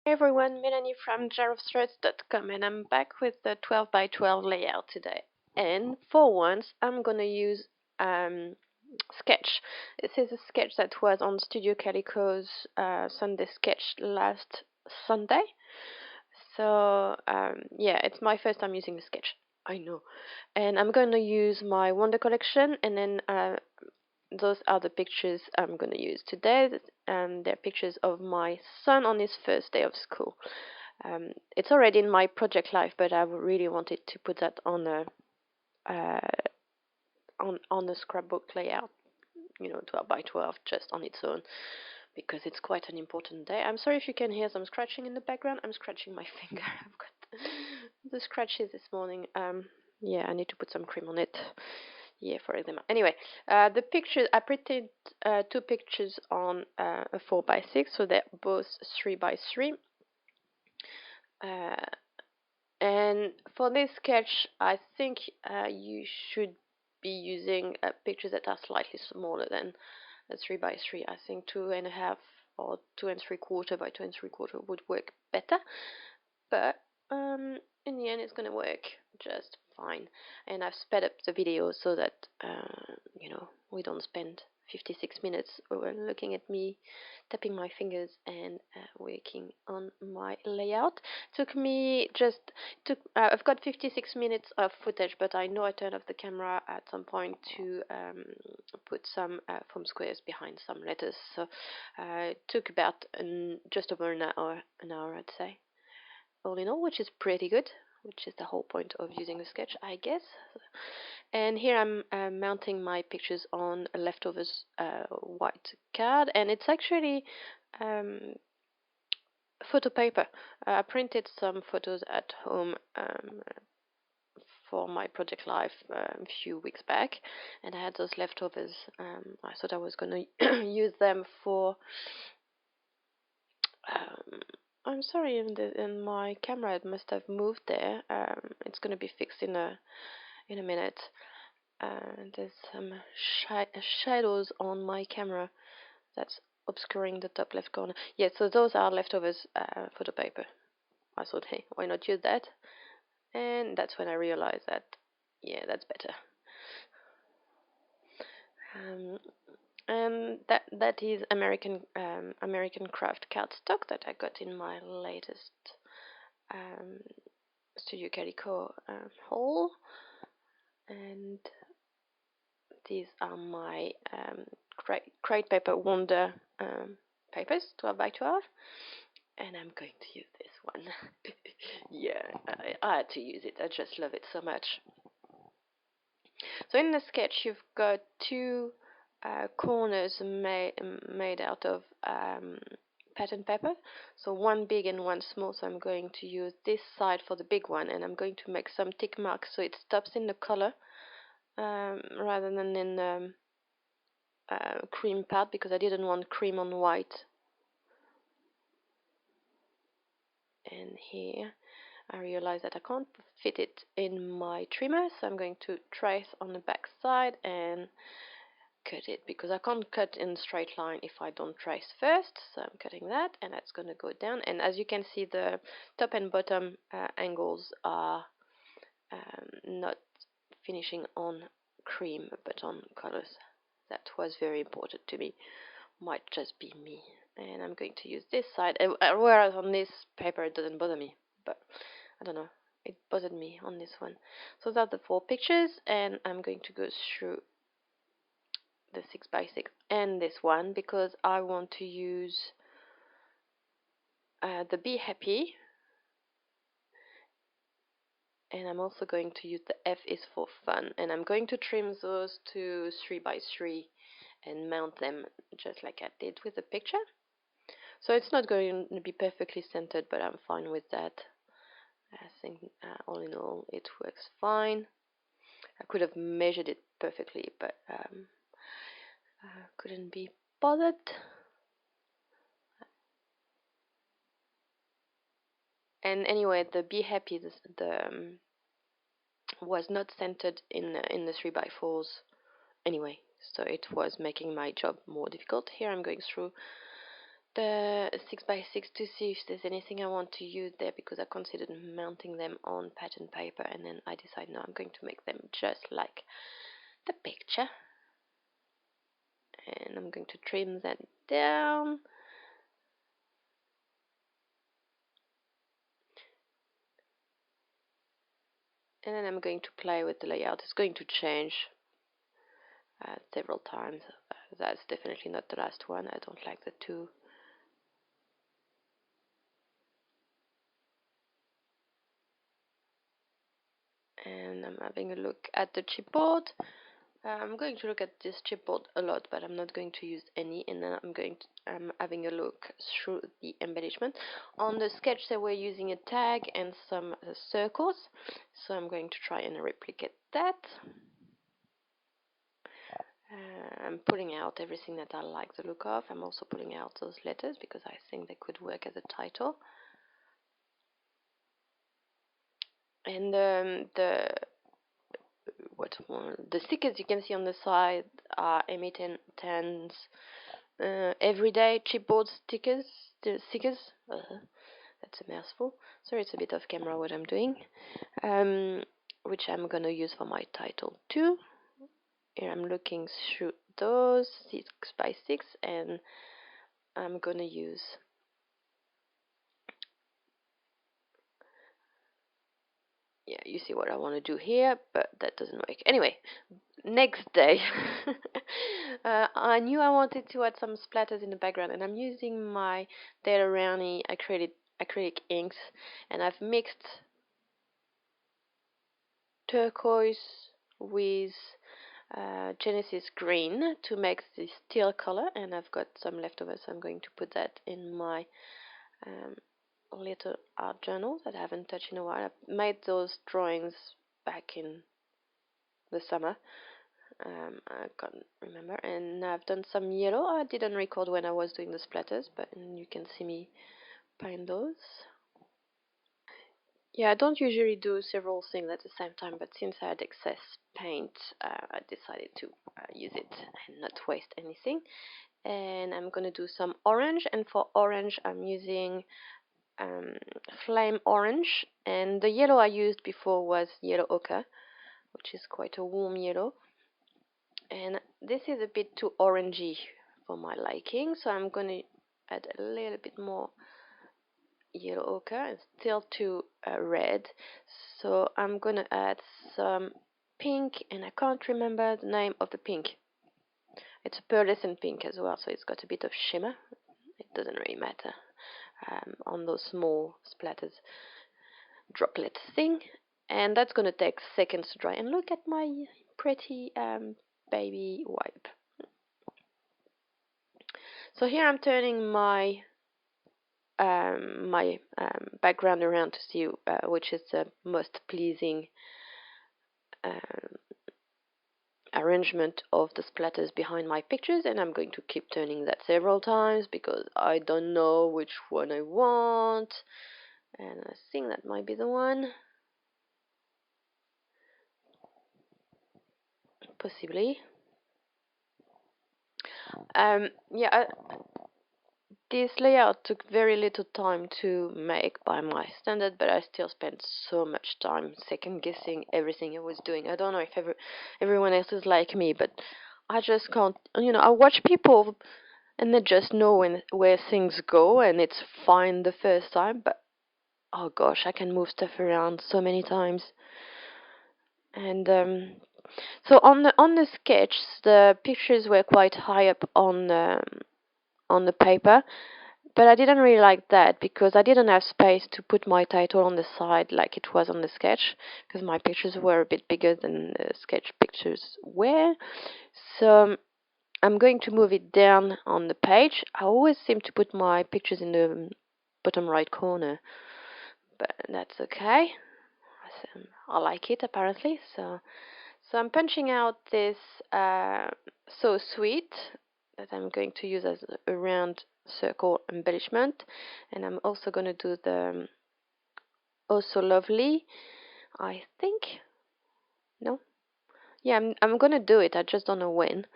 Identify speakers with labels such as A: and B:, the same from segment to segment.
A: Hey everyone, Melanie from jarofthreads.com, and I'm back with the 12 by 12 layout today. And for once, I'm gonna use Sketch. This is a sketch that was on Studio Calico's Sunday sketch last Sunday. So yeah, it's my first time using the sketch. I know. And I'm gonna use my Wonder collection, and then those are the pictures I'm going to use today. They're pictures of my son on his first day of school. It's already in my project life, but I really wanted to put that on a on the scrapbook layout, 12 by 12, just on its own, because it's quite an important day. I'm sorry if you can hear some scratching in the background. I'm scratching my finger. I've got the scratches this morning. Yeah, I need to put some cream on it. Yeah, for eczema. Anyway, the pictures, I printed two pictures on a 4 by 6, so they're both 3 by 3. And for this sketch, I think you should be using pictures that are slightly smaller than a 3 by 3. I think 2.5 or 2 3/4 by 2 3/4 would work better. But in the end, it's going to work just fine. And I've sped up the video so that we don't spend 56 minutes looking at me tapping my fingers and working on my layout. I've got 56 minutes of footage, but I know I turned off the camera at some point to put some foam squares behind some letters. So it took about just over an hour, I'd say, all in all, which is pretty good, which is the whole point of using the sketch, I guess. And here I'm mounting my pictures on a leftovers white card, and it's actually photo paper. I printed some photos at home for my project life a few weeks back, and I had those leftovers. I thought I was going to use them for I'm sorry, in my camera it must have moved there. It's going to be fixed in a minute. There's some shadows on my camera that's obscuring the top left corner. Yeah, so those are leftovers photo paper. I thought, hey, why not use that? And that's when I realized that, yeah, that's better. And that is American craft cardstock that I got in my latest Studio Calico haul, and these are my Crate Paper Wonder papers, 12 by 12, and I'm going to use this one. Yeah, I had to use it. I just love it so much. So in the sketch, you've got two corners made out of pattern paper, so one big and one small. So I'm going to use this side for the big one, and I'm going to make some tick marks so it stops in the color rather than in the cream part, because I didn't want cream on white. And here I realize that I can't fit it in my trimmer, so I'm going to trace on the back side and cut it, because I can't cut in a straight line if I don't trace first. So I'm cutting that, and that's going to go down. And as you can see, the top and bottom angles are not finishing on cream but on colors. That was very important to me. Might just be me. And I'm going to use this side, whereas on this paper it doesn't bother me, but I don't know, it bothered me on this one. So that's the 4 pictures, and I'm going to go through the 6 by 6 and this one, because I want to use the Be Happy, and I'm also going to use the F is for fun, and I'm going to trim those to 3 by 3 and mount them just like I did with the picture. So it's not going to be perfectly centered, but I'm fine with that. I think all in all it works fine. I could have measured it perfectly, but I couldn't be bothered. And anyway, the Be Happy was not centered in the 3 by 4s anyway, so it was making my job more difficult. Here I'm going through the 6x6 to see if there's anything I want to use there, because I considered mounting them on pattern paper, and then I decided no, I'm going to make them just like the picture, and I'm going to trim that down. And then I'm going to play with the layout. It's going to change several times. That's definitely not the last one. I don't like the two. And I'm having a look at the chipboard. I'm going to look at this chipboard a lot, but I'm not going to use any. And then I'm having a look through the embellishment. On the sketch, they were using a tag and some circles, so I'm going to try and replicate that. I'm pulling out everything that I like the look of. I'm also pulling out those letters because I think they could work as a title. And the stickers you can see on the side are M10's everyday chipboard stickers. The stickers. That's a mouthful. Sorry, it's a bit off camera what I'm doing. Which I'm gonna use for my title too. Here I'm looking through those 6x6, and I'm gonna use you see what I want to do here, but that doesn't work. Anyway, next day, I knew I wanted to add some splatters in the background, and I'm using my Dale Rowney acrylic inks, and I've mixed turquoise with Genesis green to make this teal color, and I've got some leftovers, so I'm going to put that in my little art journal that I haven't touched in a while. I made those drawings back in the summer. I can't remember, and I've done some yellow. I didn't record when I was doing the splatters, but you can see me paint those. Yeah, I don't usually do several things at the same time, but since I had excess paint, I decided to use it and not waste anything. And I'm gonna do some orange, and for orange I'm using flame orange, and the yellow I used before was yellow ochre, which is quite a warm yellow, and this is a bit too orangey for my liking, so I'm going to add a little bit more yellow ochre and still too red, so I'm going to add some pink, and I can't remember the name of the pink. It's a pearlescent pink as well, so it's got a bit of shimmer. It doesn't really matter on those small splatters droplet thing, and that's going to take seconds to dry. And look at my pretty baby wipe. So here I'm turning my background around to see which is the most pleasing arrangement of the splatters behind my pictures, and I'm going to keep turning that several times because I don't know which one I want, and I think that might be the one. Possibly. Yeah, this layout took very little time to make by my standard, but I still spent so much time second guessing everything I was doing. I don't know if everyone else is like me, but I just can't. I watch people and they just know where things go, and it's fine the first time, but oh gosh, I can move stuff around so many times. And so on the sketch, the pictures were quite high up on the paper, but I didn't really like that because I didn't have space to put my title on the side like it was on the sketch, because my pictures were a bit bigger than the sketch pictures were. So I'm going to move it down on the page. I always seem to put my pictures in the bottom right corner, but that's okay. I like it apparently. So I'm punching out this So Sweet that I'm going to use as a round circle embellishment, and I'm also going to do the Oh So Lovely, I think. No? Yeah, I'm going to do it. I just don't know when.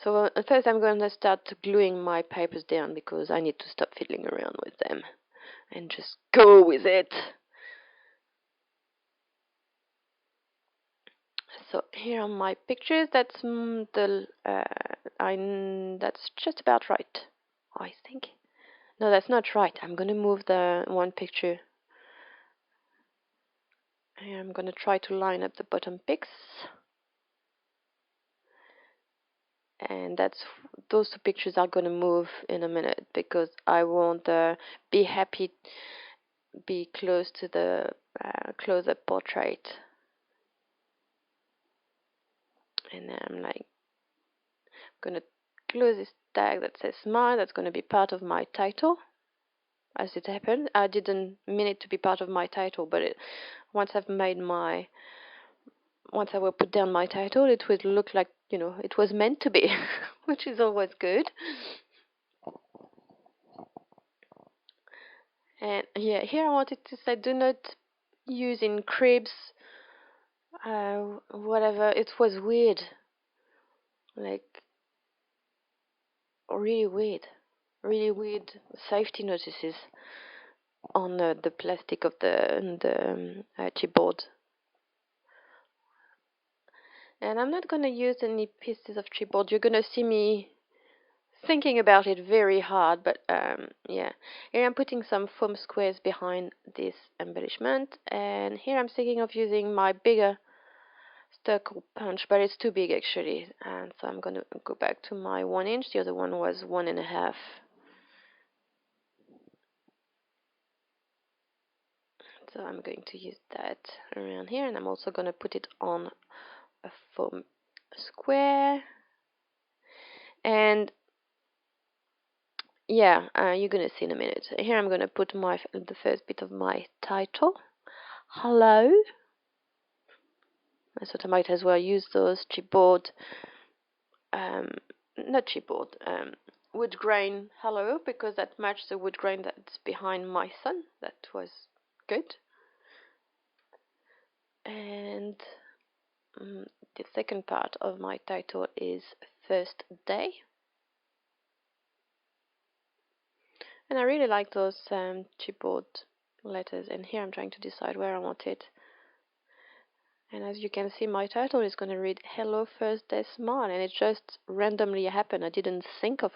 A: So at first I'm going to start gluing my papers down because I need to stop fiddling around with them and just go with it. So here are my pictures. That's that's just about right, I think. No, that's not right. I'm gonna move the one picture. I'm gonna try to line up the bottom pics, and those two pictures are gonna move in a minute because I won't be happy be close to the close-up portrait. And then I'm like gonna close this tag that says smile. That's gonna be part of my title. As it happened, I didn't mean it to be part of my title, but once once I will put down my title, it would look like, it was meant to be, which is always good. And yeah, here I wanted to say, do not use in cribs, whatever. It was weird, like really weird safety notices on the plastic of the chipboard. And I'm not going to use any pieces of chipboard. You're going to see me thinking about it very hard, but yeah. Here I'm putting some foam squares behind this embellishment, and here I'm thinking of using my bigger circle punch, but it's too big actually, and so I'm going to go back to my 1 inch. The other one was 1.5. So I'm going to use that around here, and I'm also going to put it on a foam square. And yeah, you're gonna see in a minute. Here I'm gonna put the first bit of my title. Hello. I thought I might as well use those chipboard, um, not chipboard, wood grain hello, because that matched the wood grain that's behind my son. That was good. And the second part of my title is first day. And I really like those chipboard letters, and here I'm trying to decide where I want it. And as you can see, my title is going to read Hello First Day Smile, and it just randomly happened. I didn't think of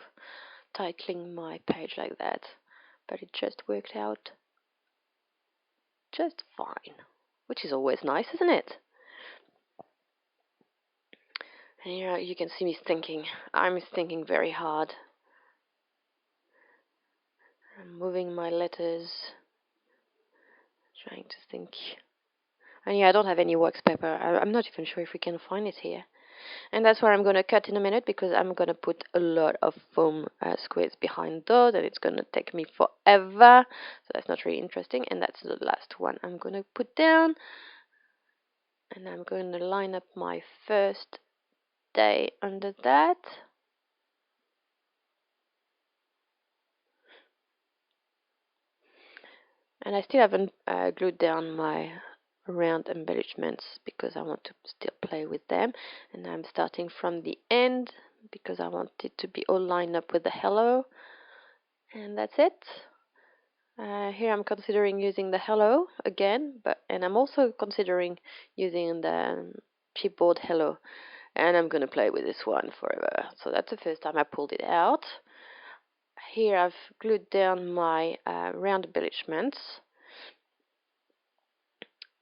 A: titling my page like that, but it just worked out just fine, which is always nice, isn't it? And here you can see me thinking. I'm thinking very hard. I'm moving my letters, trying to think. And yeah, I don't have any wax paper. I'm not even sure if we can find it here. And that's where I'm going to cut in a minute, because I'm going to put a lot of foam squares behind those, and it's going to take me forever. So that's not really interesting. And that's the last one I'm going to put down. And I'm going to line up my first day under that. And I still haven't glued down my round embellishments because I want to still play with them. And I'm starting from the end because I want it to be all lined up with the hello. And that's it. Here I'm considering using the hello again, and I'm also considering using the chipboard hello. And I'm going to play with this one forever. So that's the first time I pulled it out. Here I've glued down my round embellishments.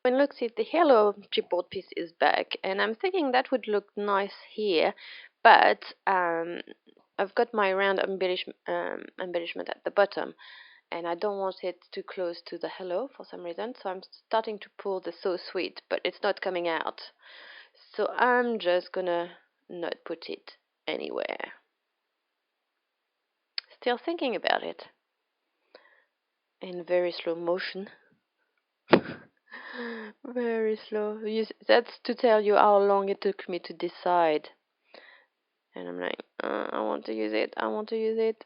A: When look, see, the hello chipboard piece is back, and I'm thinking that would look nice here, but I've got my round embellishment at the bottom, and I don't want it too close to the hello for some reason, so I'm starting to pull the so sweet, but it's not coming out. So I'm just gonna not put it anywhere. Still thinking about it in very slow motion. Very slow. That's to tell you how long it took me to decide. And I'm like, I want to use it. I want to use it.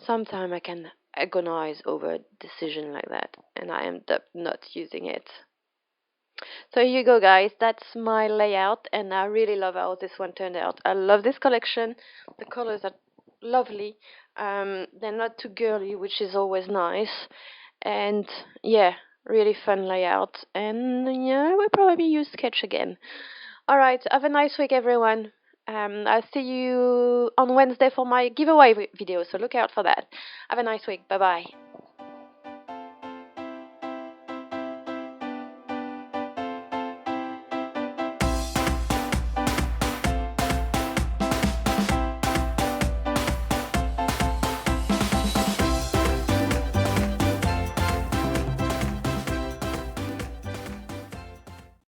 A: Sometimes I can agonize over a decision like that, and I end up not using it. So here you go, guys. That's my layout, and I really love how this one turned out. I love this collection. The colors are lovely. They're not too girly, which is always nice. And yeah, really fun layout. And yeah, we'll probably use Sketch again. All right, have a nice week, everyone. I'll see you on Wednesday for my giveaway video, so look out for that. Have a nice week. Bye bye.